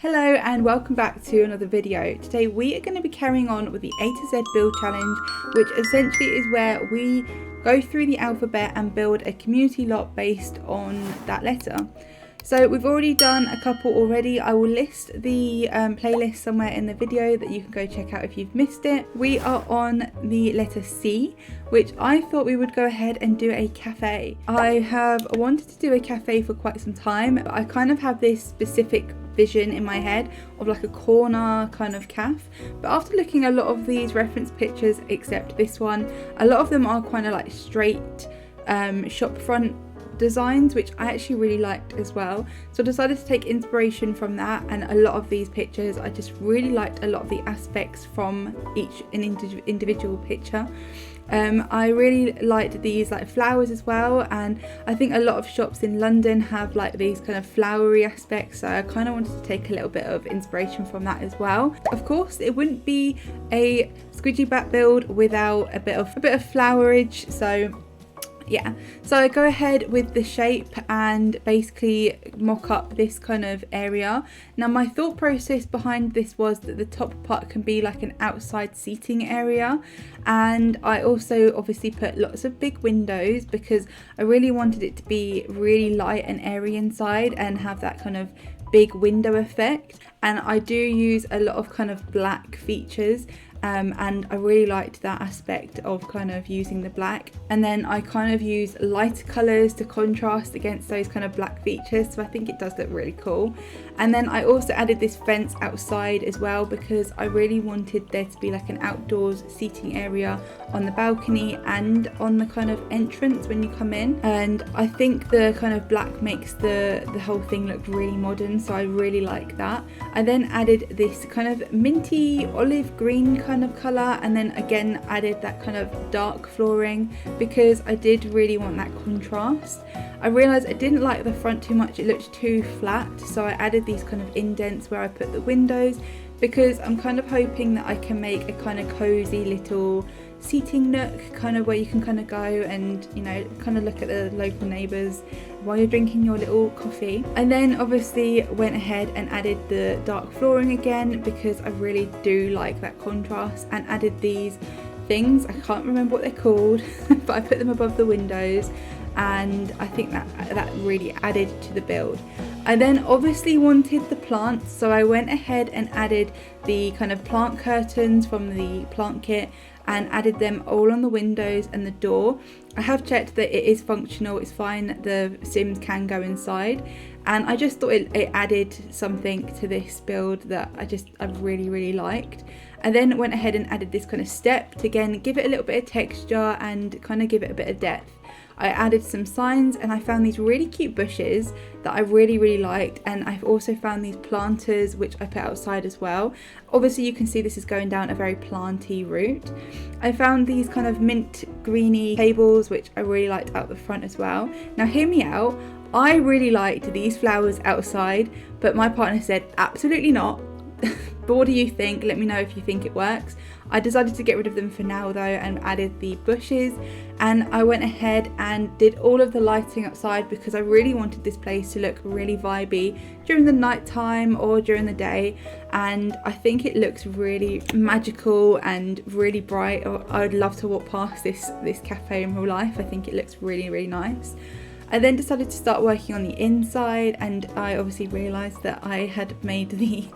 Hello and welcome back to another video. Today we are going to be carrying on with the A to Z build challenge, which essentially is where we go through the alphabet and build a community lot based on that letter. So we've already done a couple already. I will list the playlist somewhere in the video that you can go check out if you've missed it. We are on the letter C, which I thought we would go ahead and do a cafe. I have wanted to do a cafe for quite some time, but I kind of have this specific vision in my head of like a corner kind of cafe. But after looking at a lot of these reference pictures, except this one, a lot of them are kind of like straight shop front designs, which I actually really liked as well. So I decided to take inspiration from that, and a lot of these pictures I just really liked a lot of the aspects from each individual picture. I really liked these like flowers as well, and I think a lot of shops in London have like these kind of flowery aspects, so I kind of wanted to take a little bit of inspiration from that as well. Of course it wouldn't be a Squidgybat build without a bit of flowerage, so yeah, so I go ahead with the shape and basically mock up this kind of area. Now my thought process behind this was that the top part can be like an outside seating area, and I also obviously put lots of big windows because I really wanted it to be really light and airy inside and have that kind of big window effect. And I do use a lot of kind of black features, and I really liked that aspect of kind of using the black, and then I kind of use lighter colours to contrast against those kind of black features, so I think it does look really cool. And then I also added this fence outside as well because I really wanted there to be like an outdoors seating area on the balcony and on the kind of entrance when you come in, and I think the kind of black makes the whole thing look really modern, so I really like that. I then added this kind of minty olive green kind of colour, and then again added that kind of dark flooring because I did really want that contrast. I realised I didn't like the front too much, it looked too flat, so I added these kind of indents where I put the windows because I'm kind of hoping that I can make a kind of cosy little seating nook kind of where you can kind of go and, you know, kind of look at the local neighbours while you're drinking your little coffee. And then obviously went ahead and added the dark flooring again because I really do like that contrast, and added these things, I can't remember what they're called but I put them above the windows, and I think that really added to the build. I then obviously wanted the plants, so I went ahead and added the kind of plant curtains from the plant kit and added them all on the windows and the door. I have checked that it is functional, it's fine, the Sims can go inside, and I just thought it added something to this build that I really liked. I then went ahead and added this kind of step to again give it a little bit of texture and kind of give it a bit of depth. I added some signs, and I found these really cute bushes that I really liked, and I've also found these planters which I put outside as well. Obviously you can see this is going down a very planty route. I found these kind of mint greeny tables which I really liked out the front as well. Now hear me out, I really liked these flowers outside, but my partner said absolutely not. But what do you think? Let me know if you think it works. I decided to get rid of them for now though and added the bushes, and I went ahead and did all of the lighting outside because I really wanted this place to look really vibey during the night time or during the day, and I think it looks really magical and really bright. I'd love to walk past this cafe in real life. I think it looks really nice. I then decided to start working on the inside, and I obviously realised that I had made the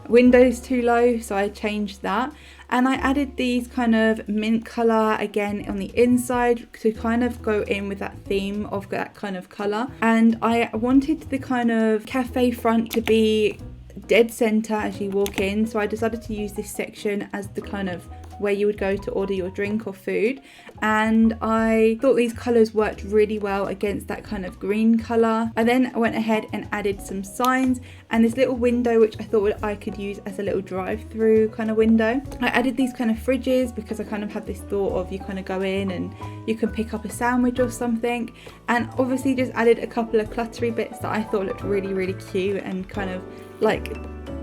windows too low, so I changed that, and I added these kind of mint colour again on the inside to kind of go in with that theme of that kind of colour. And I wanted the kind of cafe front to be dead centre as you walk in, so I decided to use this section as the kind of where you would go to order your drink or food, and I thought these colours worked really well against that kind of green colour. I then went ahead and added some signs and this little window which I thought I could use as a little drive-through kind of window. I added these kind of fridges because I kind of had this thought of you kind of go in and you can pick up a sandwich or something, and obviously just added a couple of cluttery bits that I thought looked really cute and kind of like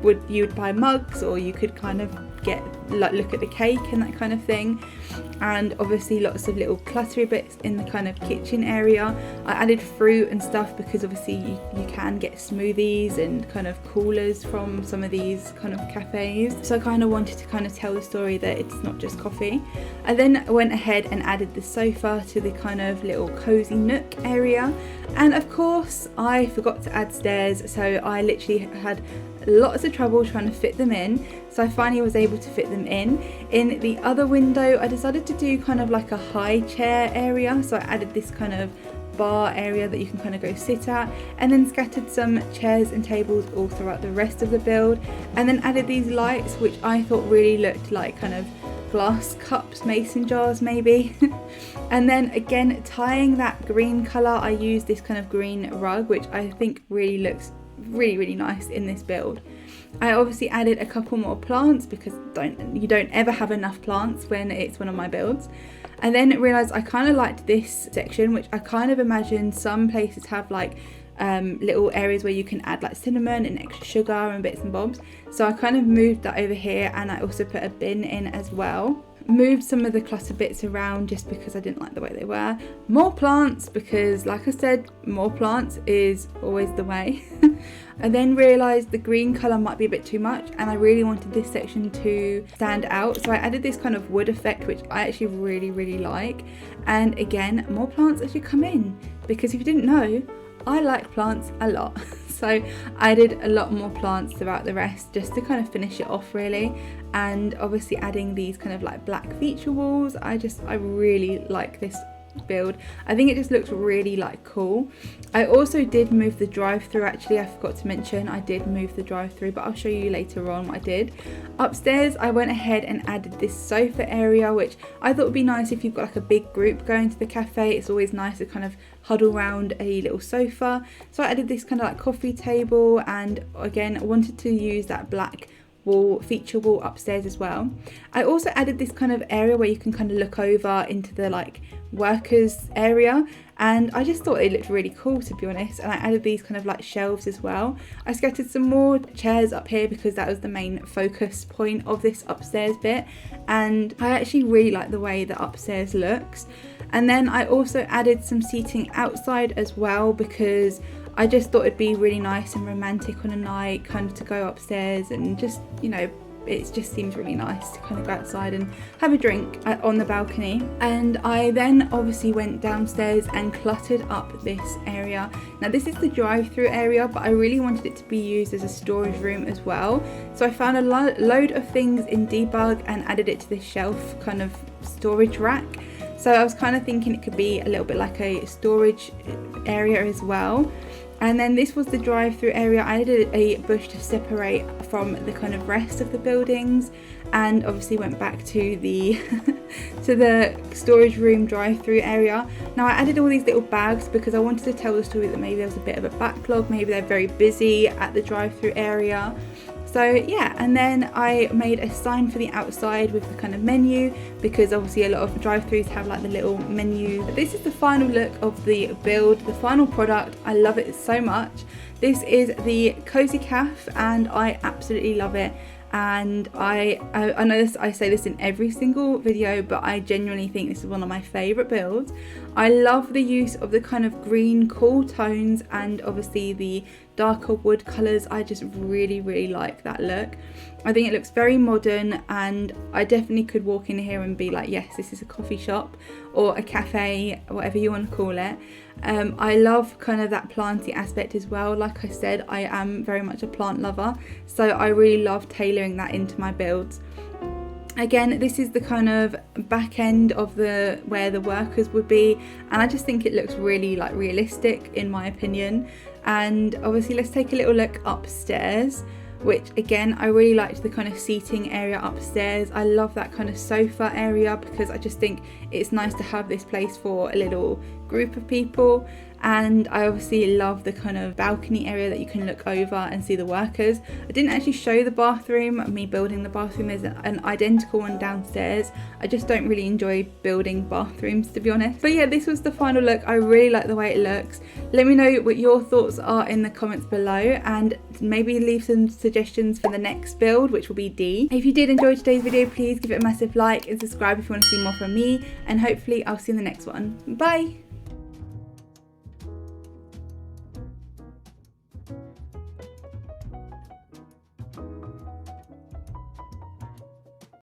you would buy mugs, or you could kind of get like look at the cake and that kind of thing. And obviously lots of little cluttery bits in the kind of kitchen area. I added fruit and stuff because obviously you can get smoothies and kind of coolers from some of these kind of cafes, so I kind of wanted to kind of tell the story that it's not just coffee. I then went ahead and added the sofa to the kind of little cozy nook area, and of course I forgot to add stairs, so I literally had lots of trouble trying to fit them in. So I finally was able to fit them in. In the other window I decided to do kind of like a high chair area, so I added this kind of bar area that you can kind of go sit at, and then scattered some chairs and tables all throughout the rest of the build, and then added these lights which I thought really looked like kind of glass cups, mason jars maybe. And then again, tying that green colour, I used this kind of green rug which I think really looks really nice in this build. I obviously added a couple more plants because you don't ever have enough plants when it's one of my builds. And then realised I kind of liked this section, which I kind of imagine some places have like little areas where you can add like cinnamon and extra sugar and bits and bobs. So I kind of moved that over here, and I also put a bin in as well. Moved some of the clutter bits around just because I didn't like the way they were. More plants because, like I said, more plants is always the way. I then realised the green colour might be a bit too much, and I really wanted this section to stand out, so I added this kind of wood effect which I actually really like. And again, more plants as you come in, because if you didn't know, I like plants a lot. So I added a lot more plants throughout the rest just to kind of finish it off really. And obviously adding these kind of like black feature walls, I really like this build. I think it just looks really like cool. I also did move the drive-through. Actually, I forgot to mention I did move the drive-through, but I'll show you later on what I did. Upstairs I went ahead and added this sofa area, which I thought would be nice if you've got like a big group going to the cafe. It's always nice to kind of huddle around a little sofa. So I added this kind of like coffee table, and again I wanted to use that black wall, feature wall upstairs as well. I also added this kind of area where you can kind of look over into the like workers area, and I just thought it looked really cool, to be honest. And I added these kind of like shelves as well. I scattered some more chairs up here because that was the main focus point of this upstairs bit, and I actually really like the way that upstairs looks. And then I also added some seating outside as well because I just thought it'd be really nice and romantic on a night kind of to go upstairs, and just, you know, it just seems really nice to kind of go outside and have a drink on the balcony. And I then obviously went downstairs and cluttered up this area. Now this is the drive-through area, but I really wanted it to be used as a storage room as well. So I found a load of things in debug and added it to this shelf kind of storage rack. So I was kind of thinking it could be a little bit like a storage area as well. And then this was the drive-through area. I added a bush to separate from the kind of rest of the buildings, and obviously went back to the to the storage room drive-through area. Now I added all these little bags because I wanted to tell the story that maybe there was a bit of a backlog, maybe they're very busy at the drive-through area. So yeah, and then I made a sign for the outside with the kind of menu, because obviously a lot of drive-thrus have like the little menu. But this is the final look of the build, the final product. I love it so much. This is the Cozy Caf, and I absolutely love it. And I know this, I say this in every single video, but I genuinely think this is one of my favourite builds. I love the use of the kind of green cool tones and obviously the darker wood colours. I just really like that look. I think it looks very modern, and I definitely could walk in here and be like, yes, this is a coffee shop or a cafe, whatever you want to call it. I love kind of that planty aspect as well. Like I said, I am very much a plant lover, so I really love tailoring that into my builds. Again, this is the kind of back end of where the workers would be, and I just think it looks really like realistic in my opinion. And obviously let's take a little look upstairs, which again, I really liked the kind of seating area upstairs. I love that kind of sofa area because I just think it's nice to have this place for a little group of people. and I obviously love the kind of balcony area that you can look over and see the workers. I didn't actually show the bathroom, me building the bathroom. There's an identical one downstairs. I just don't really enjoy building bathrooms, to be honest. But yeah, this was the final look. I really like the way it looks. Let me know what your thoughts are in the comments below, and maybe leave some suggestions for the next build, which will be D. If you did enjoy today's video, please give it a massive like and subscribe if you want to see more from me, and hopefully I'll see you in the next one. Bye!